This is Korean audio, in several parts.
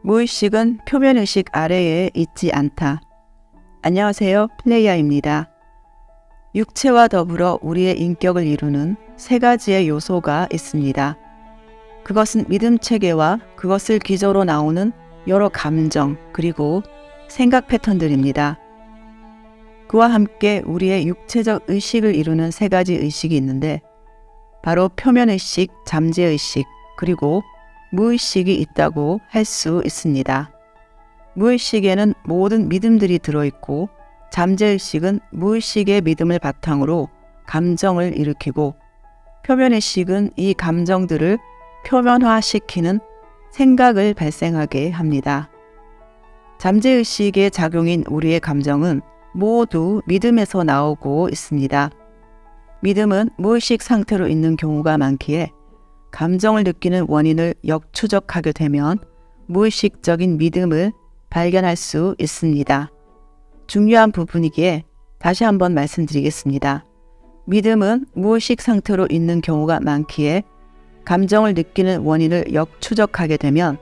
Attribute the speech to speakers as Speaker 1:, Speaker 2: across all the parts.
Speaker 1: 무의식은 표면의식 아래에 있지 않다. 안녕하세요, 플레이야입니다. 육체와 더불어 우리의 인격을 이루는 세 가지의 요소가 있습니다. 그것은 믿음 체계와 그것을 기저로 나오는 여러 감정 그리고 생각 패턴들입니다. 그와 함께 우리의 육체적 의식을 이루는 세 가지 의식이 있는데 바로 표면의식, 잠재의식, 그리고 무의식이 있다고 할 수 있습니다. 무의식에는 모든 믿음들이 들어있고 잠재의식은 무의식의 믿음을 바탕으로 감정을 일으키고 표면의식은 이 감정들을 표면화시키는 생각을 발생하게 합니다. 잠재의식의 작용인 우리의 감정은 모두 믿음에서 나오고 있습니다. 믿음은 무의식 상태로 있는 경우가 많기에 감정을 느끼는 원인을 역추적하게 되면 무의식적인 믿음을 발견할 수 있습니다. 중요한 부분이기에 다시 한번 말씀드리겠습니다. 믿음은 무의식 상태로 있는 경우가 많기에 감정을 느끼는 원인을 역추적하게 되면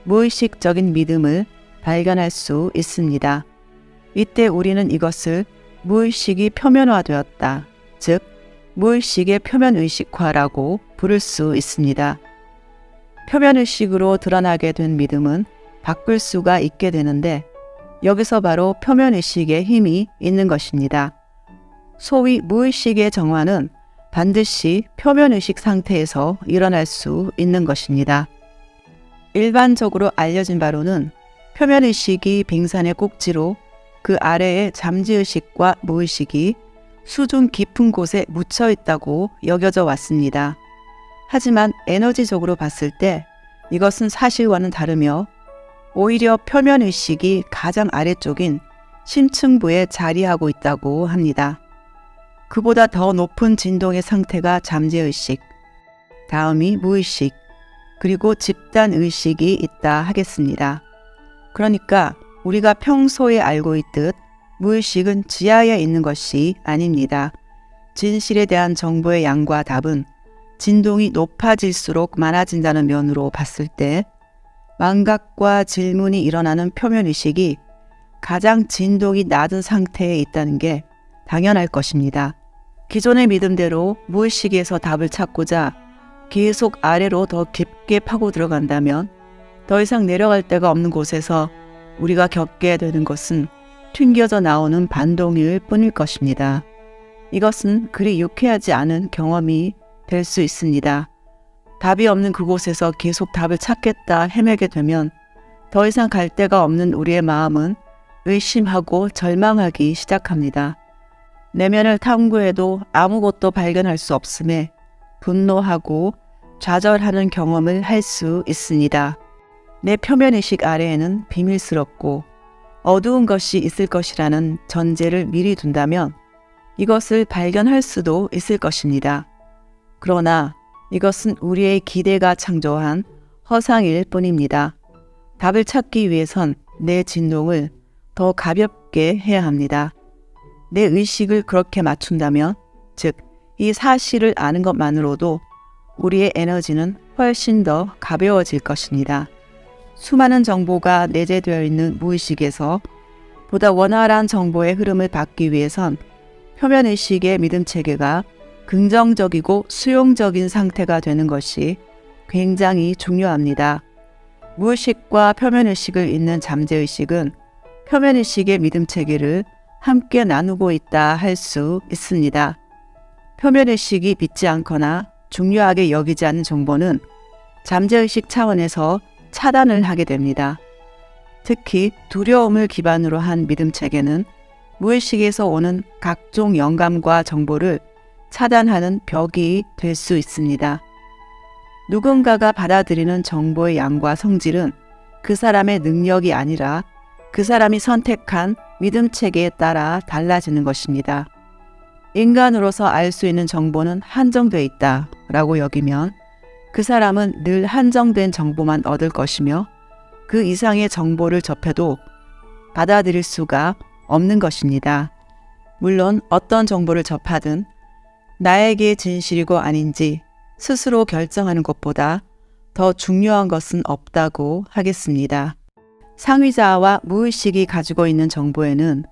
Speaker 1: 무의식적인 믿음을 발견할 수 있습니다. 이때 우리는 이것을 무의식이 표면화되었다, 즉 무의식의 표면의식화라고 부를 수 있습니다. 표면의식으로 드러나게 된 믿음은 바꿀 수가 있게 되는데 여기서 바로 표면의식의 힘이 있는 것입니다. 소위 무의식의 정화는 반드시 표면의식 상태에서 일어날 수 있는 것입니다. 일반적으로 알려진 바로는 표면의식이 빙산의 꼭지로 그 아래에 잠재의식과 무의식이 수준 깊은 곳에 묻혀 있다고 여겨져 왔습니다. 하지만 에너지적으로 봤을 때 이것은 사실과는 다르며 오히려 표면의식이 가장 아래쪽인 심층부에 자리하고 있다고 합니다. 그보다 더 높은 진동의 상태가 잠재의식, 다음이 무의식, 그리고 집단의식이 있다 하겠습니다. 그러니까 우리가 평소에 알고 있듯 무의식은 지하에 있는 것이 아닙니다. 진실에 대한 정보의 양과 답은 진동이 높아질수록 많아진다는 면으로 봤을 때 망각과 질문이 일어나는 표면의식이 가장 진동이 낮은 상태에 있다는 게 당연할 것입니다. 기존의 믿음대로 무의식에서 답을 찾고자 계속 아래로 더 깊게 파고 들어간다면 더 이상 내려갈 데가 없는 곳에서 우리가 겪게 되는 것은 튕겨져 나오는 반동일 뿐일 것입니다. 이것은 그리 유쾌하지 않은 경험이 될 수 있습니다. 답이 없는 그곳에서 계속 답을 찾겠다 헤매게 되면 더 이상 갈 데가 없는 우리의 마음은 의심하고 절망하기 시작합니다. 내면을 탐구해도 아무것도 발견할 수 없음에 분노하고 좌절하는 경험을 할 수 있습니다. 내 표면의식 아래에는 비밀스럽고 어두운 것이 있을 것이라는 전제를 미리 둔다면 이것을 발견할 수도 있을 것입니다. 그러나 이것은 우리의 기대가 창조한 허상일 뿐입니다. 답을 찾기 위해선 내 진동을 더 가볍게 해야 합니다. 내 의식을 그렇게 맞춘다면, 즉, 이 사실을 아는 것만으로도 우리의 에너지는 훨씬 더 가벼워질 것입니다. 수많은 정보가 내재되어 있는 무의식에서 보다 원활한 정보의 흐름을 받기 위해선 표면의식의 믿음 체계가 긍정적이고 수용적인 상태가 되는 것이 굉장히 중요합니다. 무의식과 표면의식을 잇는 잠재의식은 표면의식의 믿음 체계를 함께 나누고 있다 할 수 있습니다. 표면의식이 믿지 않거나 중요하게 여기지 않는 정보는 잠재의식 차원에서 차단을 하게 됩니다. 특히 두려움을 기반으로 한 믿음 체계는 무의식에서 오는 각종 영감과 정보를 차단하는 벽이 될 수 있습니다. 누군가가 받아들이는 정보의 양과 성질은 그 사람의 능력이 아니라 그 사람이 선택한 믿음 체계에 따라 달라지는 것입니다. 인간으로서 알 수 있는 정보는 한정되어 있다라고 여기면 그 사람은 늘 한정된 정보만 얻을 것이며 그 이상의 정보를 접해도 받아들일 수가 없는 것입니다. 물론 어떤 정보를 접하든 나에게 진실이고 아닌지 스스로 결정하는 것보다 더 중요한 것은 없다고 하겠습니다. 상위자아와 무의식이 가지고 있는 정보에는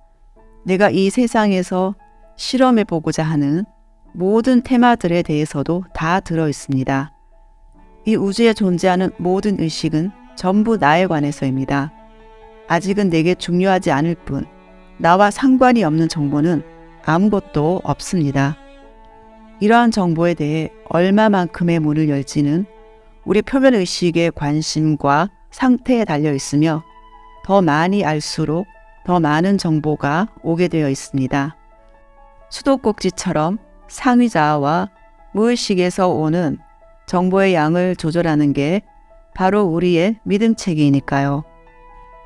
Speaker 1: 내가 이 세상에서 실험해 보고자 하는 모든 테마들에 대해서도 다 들어 있습니다. 이 우주에 존재하는 모든 의식은 전부 나에 관해서입니다. 아직은 내게 중요하지 않을 뿐 나와 상관이 없는 정보는 아무것도 없습니다. 이러한 정보에 대해 얼마만큼의 문을 열지는 우리 표면의식의 관심과 상태에 달려 있으며 더 많이 알수록 더 많은 정보가 오게 되어 있습니다. 수도꼭지처럼 상위자아와 무의식에서 오는 정보의 양을 조절하는 게 바로 우리의 믿음체계이니까요.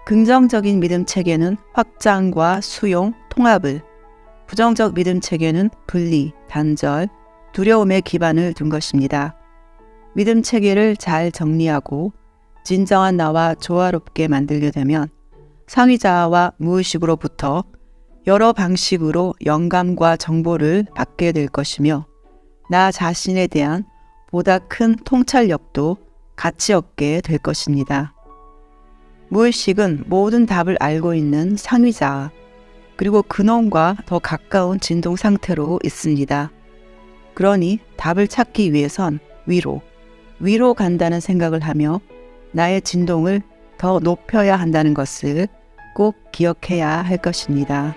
Speaker 1: 긍정적인 믿음체계는 확장과 수용, 통합을, 부정적 믿음체계는 분리, 단절, 두려움에 기반을 둔 것입니다. 믿음체계를 잘 정리하고 진정한 나와 조화롭게 만들게 되면 상위자아와 무의식으로부터 여러 방식으로 영감과 정보를 받게 될 것이며 나 자신에 대한 보다 큰 통찰력도 같이 얻게 될 것입니다. 무의식은 모든 답을 알고 있는 상위자아, 그리고 근원과 더 가까운 진동 상태로 있습니다. 그러니 답을 찾기 위해선 위로 간다는 생각을 하며 나의 진동을 더 높여야 한다는 것을 꼭 기억해야 할 것입니다.